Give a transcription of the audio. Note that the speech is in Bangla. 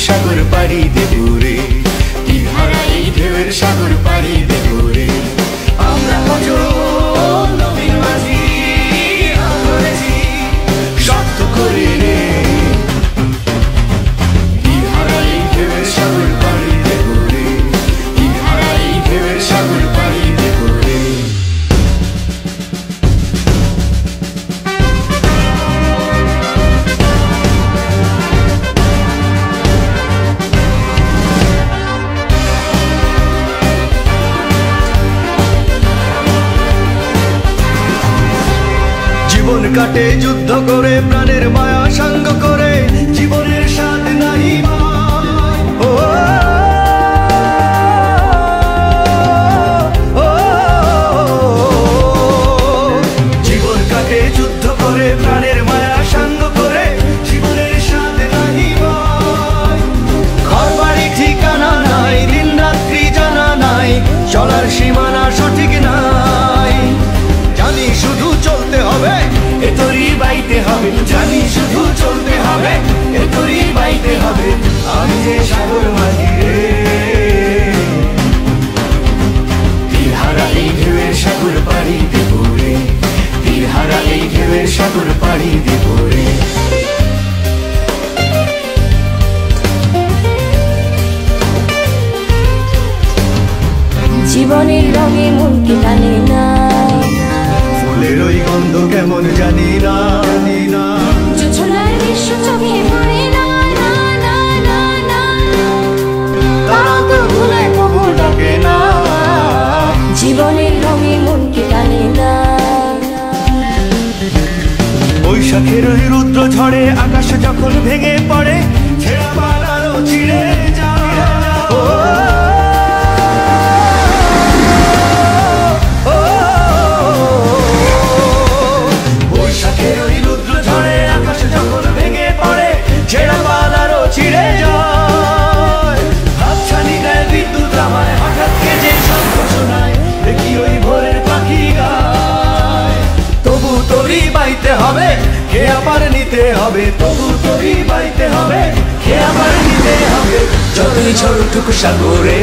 সাগর পাড়ি দেবো রে, তীরহারা এই ঢেউয়ের সাগর পাড়ি দেবো রে। আমরা কজন নবীর মাঝি ধরেছি শক্ত করে রে, তীরহারা এই ঢেউয়ের সাগর পাড়ি দেবো রে, তীরহারা এই ঢেউয়ের সাগর পাড়ি দেবো রে। জীবন কাটে যুদ্ধ করে, প্রাণের মায়া সাঙ্গ করে, জীবনের স্বাদ নাই ও জীবন কাটে যুদ্ধ করে, প্রাণের মায়া সাঙ্গ করে, জীবনের স্বাদ নাই ঘর বাড়ি ঠিকানা নাই, দিন রাত্রি জানা নাই, চলার সীমানা সঠিক নাই। জানি শুধু চলতে হবে, এ তোরই বাইতে হবে, জানি শুধু চলতে হবে, এ তোরই বাইতে হবে। আমি যে সাগর মাঝি রে, তীরহারা এই ঢেউয়ের সাগর পাড়ি দেবো রে, তীরহারা এই ঢেউয়ের সাগর পাড়ি দেবো রে। জীবনের রঙে মনকে টানে না, ফুলের ওই গন্ধ কেমন জানি না, জানি না, জোছনার দৃশ্য চোখে পড়ে না, না না না না, তারা তো ভুলে কবু ডাকে না। জীবনের রঙে মনকে টানে না। বৈশাখের ওই রুদ্র ঝড়ে আকাশ যখন ভেঙে পড়ে, ছেঁড়া পালারও ছিঁড়ে যায় ও বৈশাখের ওই রুদ্র ঝড়ে আকাশ যখন ভেঙে পড়ে, ছেঁড়া পালারও ছিঁড়ে যায়। হাতছানি দেয় বিদ্যুৎ আমায়, হঠাৎ কেজে শঙ্খ শোনায়, দেখি ওই ভোরের পাখি গায়। তবু তোরই বাইতে হবে, কে আবার নিতে হবে, তবু তোরই বাইতে হবে, কে আবার নিতে হবে। যতই ঝড় উঠুক সাগরে,